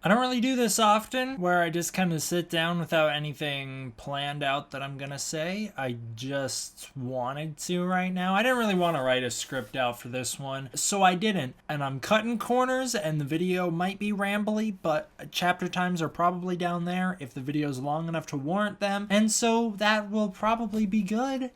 I don't really do this often, where I just kind of sit down without anything planned out that I'm gonna say. I just wanted to right now. I didn't really want to write a script out for this one, so I didn't. And I'm cutting corners, and the video might be rambly, but chapter times are probably down there if the video is long enough to warrant them, and so that will probably be good.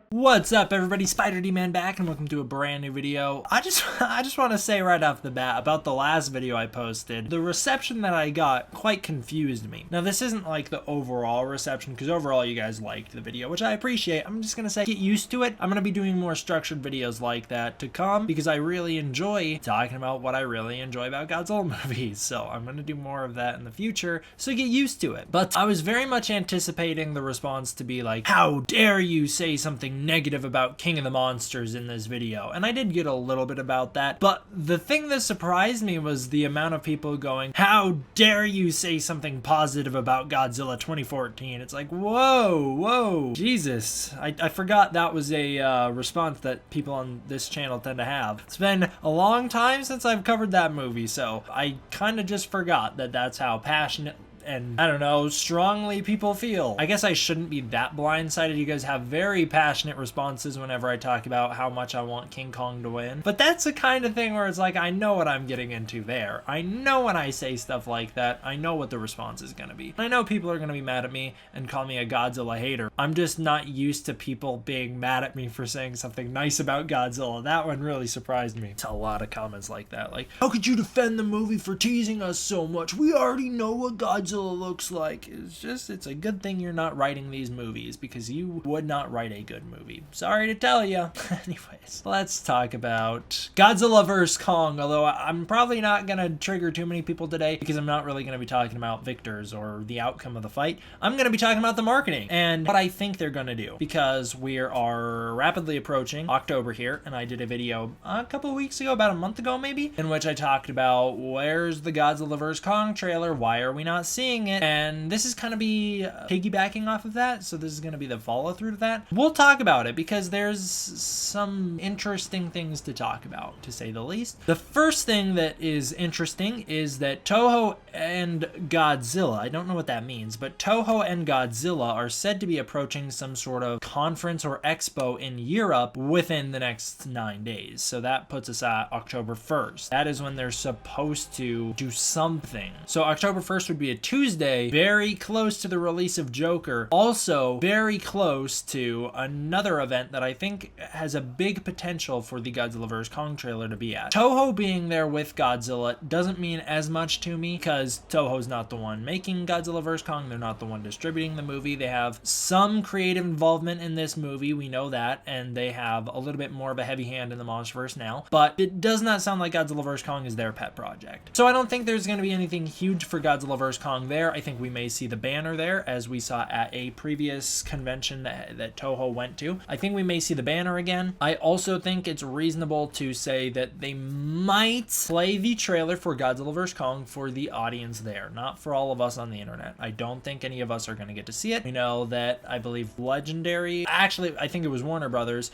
What's up, everybody? Spider D-Man back, and welcome to a brand new video. I just want to say right off the bat about the last video I posted, the reception that I got quite confused me. Now, this isn't like the overall reception, because overall you guys liked the video, which I appreciate. I'm just gonna say, get used to it. I'm gonna be doing more structured videos like that to come, because I really enjoy talking about what I really enjoy about Godzilla movies. So I'm gonna do more of that in the future, so get used to it. But I was very much anticipating the response to be like, how dare you say something negative about King of the Monsters in this video, and I did get a little bit about that, but the thing that surprised me was the amount of people going, how dare you say something positive about Godzilla 2014. It's like, whoa, Jesus, I forgot that was a response that people on this channel tend to have. It's been a long time since I've covered that movie, so I kind of just forgot that that's how passionate and, I don't know, strongly people feel. I guess I shouldn't be that blindsided. You guys have very passionate responses whenever I talk about how much I want King Kong to win. But that's the kind of thing where it's like, I know what I'm getting into there. I know when I say stuff like that, I know what the response is going to be. I know people are going to be mad at me and call me a Godzilla hater. I'm just not used to people being mad at me for saying something nice about Godzilla. That one really surprised me. It's a lot of comments like that. Like, how could you defend the movie for teasing us so much? We already know what Godzilla looks like. It's a good thing you're not writing these movies, because you would not write a good movie. Sorry to tell you. Anyways, let's talk about Godzilla vs Kong, although I'm probably not gonna trigger too many people today, because I'm not really gonna be talking about victors or the outcome of the fight. I'm gonna be talking about the marketing and what I think they're gonna do, because we are rapidly approaching October here, and I did a video a couple of weeks ago, about a month ago maybe, in which I talked about where's the Godzilla vs Kong trailer, why are we not seeing it, and this is kind of be piggybacking off of that, so this is going to be the follow-through to that. We'll talk about it, because there's some interesting things to talk about, to say the least. The first thing that is interesting is that Toho and Godzilla, I don't know what that means, but Toho and Godzilla are said to be approaching some sort of conference or expo in Europe within the next 9 days, so that puts us at October 1st. That is when they're supposed to do something. So October 1st would be a Tuesday, very close to the release of Joker, also very close to another event that I think has a big potential for the Godzilla vs Kong trailer to be at. Toho being there with Godzilla doesn't mean as much to me, because Toho's not the one making Godzilla vs Kong, they're not the one distributing the movie. They have some creative involvement in this movie, we know that, and they have a little bit more of a heavy hand in the Monsterverse now, but it does not sound like Godzilla vs Kong is their pet project. So I don't think there's going to be anything huge for Godzilla vs Kong there. I think we may see the banner there, as we saw at a previous convention that Toho went to. I think we may see the banner again. I also think it's reasonable to say that they might play the trailer for Godzilla vs Kong for the audience there, not for all of us on the internet. I don't think any of us are going to get to see it. We know that, I believe, Legendary, actually I think it was Warner Brothers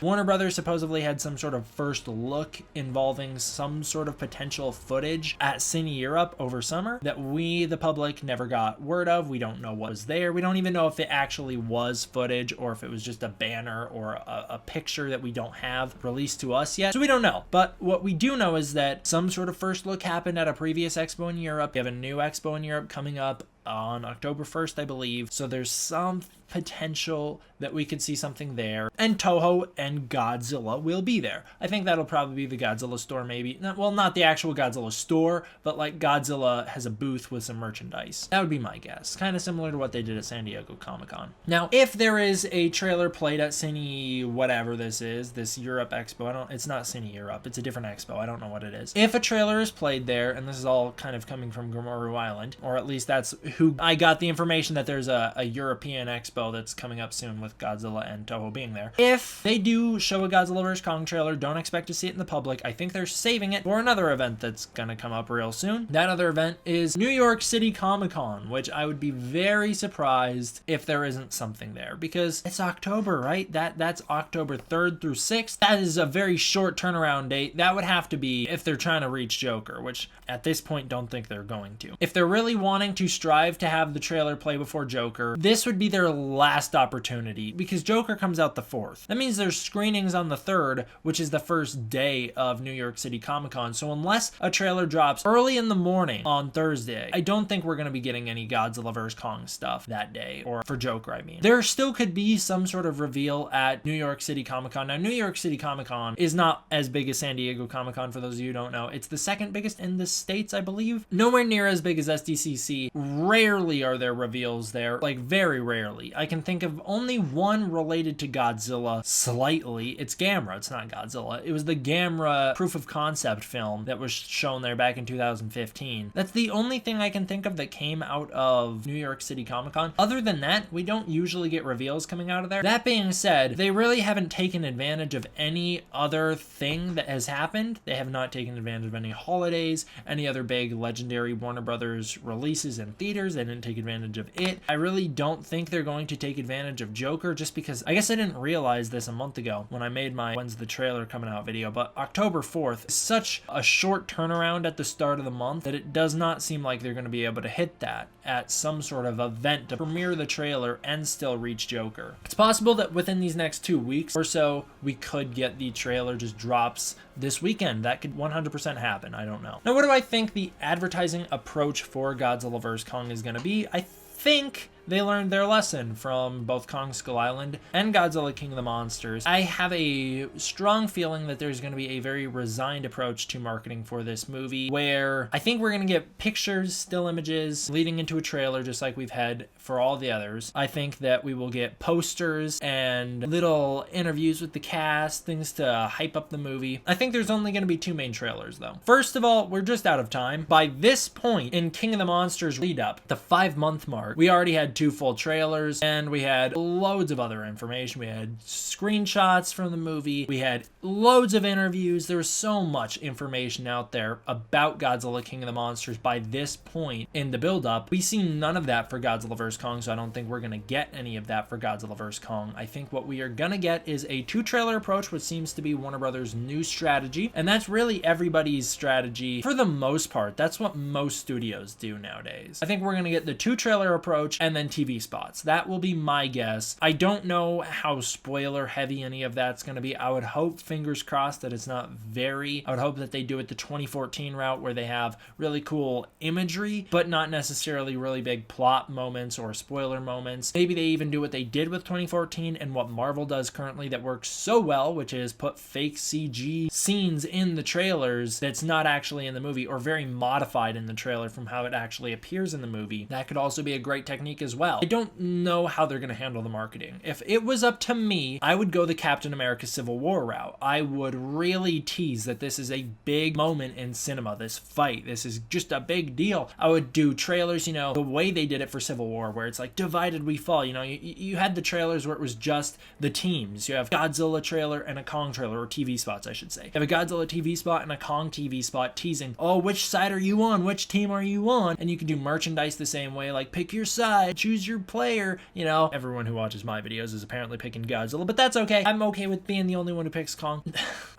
supposedly had some sort of first look involving some sort of potential footage at Cine Europe over summer that we, the public, never got word of. We don't know what was there. We don't even know if it actually was footage or if it was just a banner or a picture that we don't have released to us yet. So we don't know. But what we do know is that some sort of first look happened at a previous expo in Europe. We have a new expo in Europe coming up on October 1st, I believe. So there's some potential that we could see something there, and Toho and Godzilla will be there. I think that'll probably be the Godzilla store, maybe. Well, not the actual Godzilla store, but like Godzilla has a booth with some merchandise. That would be my guess. Kind of similar to what they did at San Diego Comic-Con. Now, if there is a trailer played at Cine, whatever this is, this Europe Expo, it's not Cine Europe, it's a different expo, I don't know what it is. If a trailer is played there, and this is all kind of coming from Grimoire Island, or at least that's who I got the information that there's a European expo that's coming up soon with Godzilla and Toho being there. If they do show a Godzilla vs Kong trailer, don't expect to see it in the public. I think they're saving it for another event that's gonna come up real soon. That other event is New York City Comic-Con, which I would be very surprised if there isn't something there, because it's October, right? That's October 3rd through 6th. That is a very short turnaround date. That would have to be if they're trying to reach Joker, which at this point don't think they're going to. If they're really wanting to strive to have the trailer play before Joker, this would be their last opportunity, because Joker comes out the 4th. That means there's screenings on the 3rd, which is the first day of New York City Comic-Con. So unless a trailer drops early in the morning on Thursday, I don't think we're going to be getting any Godzilla vs Kong stuff that day, or for Joker, I mean. There still could be some sort of reveal at New York City Comic-Con. Now, New York City Comic-Con is not as big as San Diego Comic-Con, for those of you who don't know. It's the second biggest in the States, I believe. Nowhere near as big as SDCC. Rarely are there reveals there, like very rarely. I can think of only one related to Godzilla slightly. It's Gamera, it's not Godzilla. It was the Gamera proof of concept film that was shown there back in 2015. That's the only thing I can think of that came out of New York City Comic-Con. Other than that, we don't usually get reveals coming out of there. That being said, they really haven't taken advantage of any other thing that has happened. They have not taken advantage of any holidays, any other big legendary Warner Brothers releases in theaters. They didn't take advantage of it. I really don't think they're going to take advantage of Joker, just because I guess I didn't realize this a month ago when I made my when's the trailer coming out video, but October 4th is such a short turnaround at the start of the month that it does not seem like they're going to be able to hit that at some sort of event to premiere the trailer and still reach Joker. It's possible that within these next 2 weeks or so, we could get the trailer just drops this weekend. That could 100% happen. I don't know. Now, what do I think the advertising approach for Godzilla vs Kong is going to be? I think they learned their lesson from both Kong Skull Island and Godzilla King of the Monsters. I have a strong feeling that there's going to be a very resigned approach to marketing for this movie, where I think we're going to get pictures, still images, leading into a trailer just like we've had for all the others. I think that we will get posters and little interviews with the cast, things to hype up the movie. I think there's only going to be 2 main trailers, though. First of all, we're just out of time. By this point in King of the Monsters lead up, the 5-month mark, we already had 2 full trailers, and we had loads of other information. We had screenshots from the movie. We had loads of interviews. There was so much information out there about Godzilla King of the Monsters by this point in the build-up. We see none of that for Godzilla vs Kong, so I don't think we're going to get any of that for Godzilla vs Kong. I think what we are going to get is a 2-trailer approach, which seems to be Warner Brothers' new strategy, and that's really everybody's strategy for the most part. That's what most studios do nowadays. I think we're going to get the 2-trailer approach and then TV spots. That will be my guess. I don't know how spoiler heavy any of that's going to be. I would hope, fingers crossed, that it's not very. I would hope that they do it the 2014 route, where they have really cool imagery, but not necessarily really big plot moments or spoiler moments. Maybe they even do what they did with 2014 and what Marvel does currently that works so well, which is put fake CG scenes in the trailers that's not actually in the movie, or very modified in the trailer from how it actually appears in the movie. That could also be a great technique as well. I don't know how they're going to handle the marketing. If it was up to me, I would go the Captain America Civil War route. I would really tease that this is a big moment in cinema, this fight. This is just a big deal. I would do trailers, the way they did it for Civil War, where it's like, divided we fall. You had the trailers where it was just the teams. You have Godzilla trailer and a Kong trailer, or TV spots, I should say. You have a Godzilla TV spot and a Kong TV spot teasing, oh, which side are you on? Which team are you on? And you can do merchandise the same way, like pick your side, choose your player. Everyone who watches my videos is apparently picking Godzilla, but that's okay. I'm okay with being the only one who picks Kong.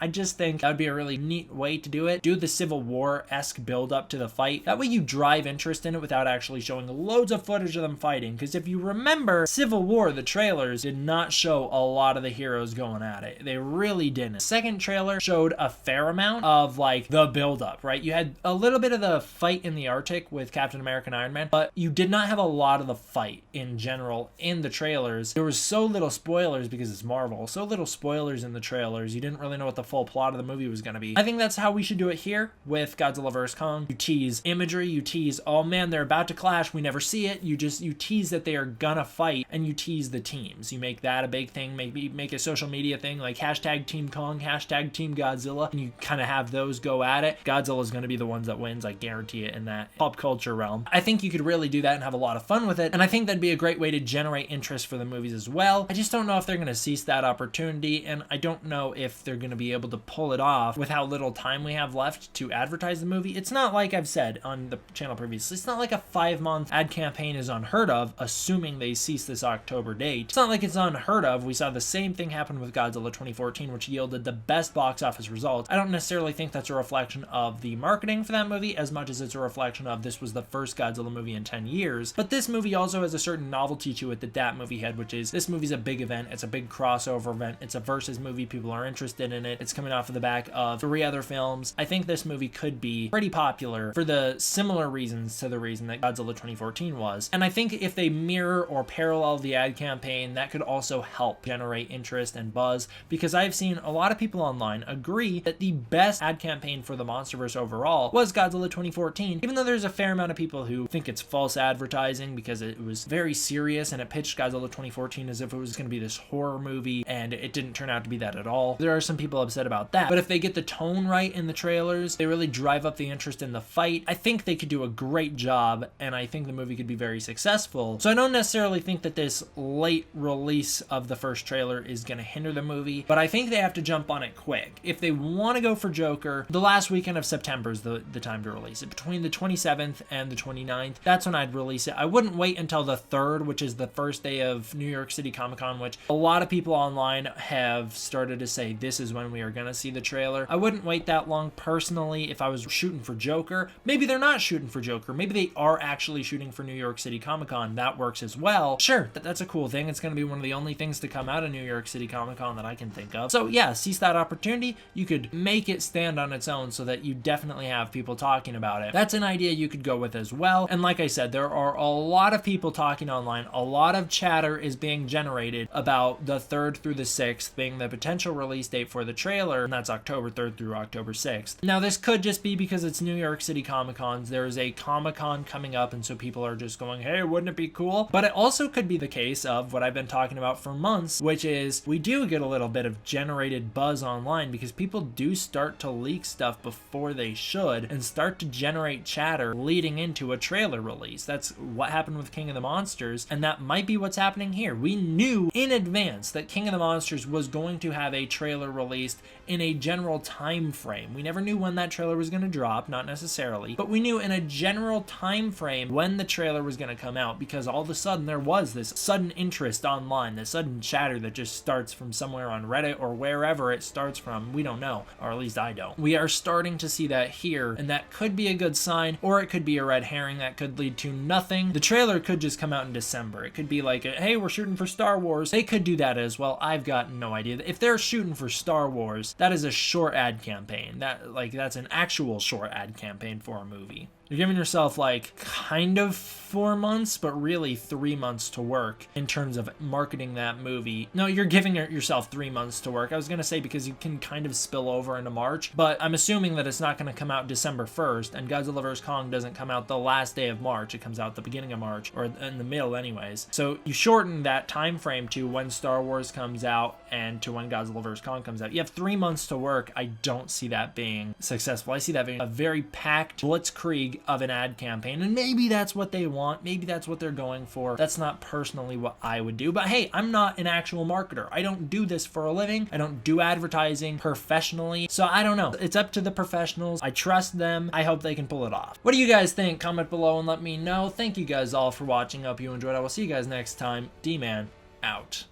I just think that would be a really neat way to do it. Do the Civil War-esque build up to the fight. That way you drive interest in it without actually showing loads of footage of them fighting. Because if you remember, Civil War, the trailers did not show a lot of the heroes going at it. They really didn't. The second trailer showed a fair amount of the build up, right? You had a little bit of the fight in the Arctic with Captain America and Iron Man, but you did not have a lot of the fight in general in the trailers. There was so little spoilers because it's Marvel, so little spoilers in the trailers. You didn't really know what the full plot of the movie was going to be. I think that's how we should do it here with Godzilla vs Kong. You tease imagery, you tease, oh man, they're about to clash, we never see it. You tease that they are gonna fight, and you tease the teams. You make that a big thing, maybe make a social media thing like hashtag Team Kong, hashtag Team Godzilla, and you kind of have those go at it. Godzilla is going to be the ones that wins, I guarantee it, in that pop culture realm. I think you could really do that and have a lot of fun with it, and I think that'd be a great way to generate interest for the movies as well. I just don't know if they're going to seize that opportunity, and I don't know if they're going to be able to pull it off with how little time we have left to advertise the movie. It's not like I've said on the channel previously, it's not like a 5-month ad campaign is unheard of, assuming they cease this October date. It's not like it's unheard of. We saw the same thing happen with Godzilla 2014, which yielded the best box office results. I don't necessarily think that's a reflection of the marketing for that movie as much as it's a reflection of this was the first Godzilla movie in 10 years. But this movie also has a certain novelty to it that movie had, which is this movie's a big event. It's a big crossover event. It's a versus movie. People are interested in it. It's coming off of the back of 3 other films. I think this movie could be pretty popular for the similar reasons to the reason that Godzilla 2014 was. And I think if they mirror or parallel the ad campaign, that could also help generate interest and buzz, because I've seen a lot of people online agree that the best ad campaign for the MonsterVerse overall was Godzilla 2014, even though there's a fair amount of people who think it's false advertising because it was very serious and it pitched Godzilla 2014 as if it was going to be this horror movie, and it didn't turn out to be that at all. There are some people upset about that, but if they get the tone right in the trailers, they really drive up the interest in the fight, I think they could do a great job, and I think the movie could be very successful. So I don't necessarily think that this late release of the first trailer is going to hinder the movie, but I think they have to jump on it quick. If they want to go for Joker, the last weekend of September is the time to release it. Between the 27th and the 29th, that's when I'd release it. I wouldn't wait until the 3rd, which is the first day of New York City Comic Con, which a lot of people online have started to say this is when we are going to see the trailer. I wouldn't wait that long personally if I was shooting for Joker. Maybe they're not shooting for Joker. Maybe they are actually shooting for New York City Comic Con. That works as well. Sure, that's a cool thing. It's going to be one of the only things to come out of New York City Comic Con that I can think of. So yeah, seize that opportunity. You could make it stand on its own so that you definitely have people talking about it. That's an idea you could go with as well. And like I said, there are a lot of people talking online. A lot of chatter is being generated about the 3rd through the 6th being the potential release date for the trailer, and that's October 3rd through October 6th. Now this could just be because it's New York City Comic Cons. There's a Comic Con coming up, and so people are just going, hey, wouldn't it be cool? But it also could be the case of what I've been talking about for months, which is we do get a little bit of generated buzz online because people do start to leak stuff before they should and start to generate chatter leading into a trailer release. That's what happened with King of the Monsters, and that might be what's happening here. We knew in advance that King of the Monsters was going to have a trailer released in a general time frame. We never knew when that trailer was going to drop, not necessarily, but we knew in a general time frame when the trailer was going to come out, because all of a sudden there was this sudden interest online, this sudden chatter that just starts from somewhere on Reddit or wherever it starts from. We don't know, or at least I don't. We are starting to see that here, and that could be a good sign, or it could be a red herring that could lead to nothing. The trailer could just come out in December. It could be like, hey, we're shooting for Star Wars. They could do that as well. I've got no idea. If they're shooting for Star Wars, that is a short ad campaign. That's an actual short ad campaign for a movie. You're giving yourself like kind of 4 months, but really 3 months to work in terms of marketing that movie. No, you're giving yourself 3 months to work. I was going to say because you can kind of spill over into March, but I'm assuming that it's not going to come out December 1st, and Godzilla vs Kong doesn't come out the last day of March. It comes out the beginning of March, or in the middle anyways. So you shorten that time frame to when Star Wars comes out and to when Godzilla vs Kong comes out. You have 3 months to work. I don't see that being successful. I see that being a very packed blitzkrieg of an ad campaign, and maybe that's what they want. Maybe that's what they're going for. That's not personally what I would do, but hey, I'm not an actual marketer. I don't do this for a living. I don't do advertising professionally, so I don't know. It's up to the professionals. I trust them. I hope they can pull it off. What do you guys think? Comment below and let me know. Thank you guys all for watching. Hope you enjoyed. I will see you guys next time. D-Man out.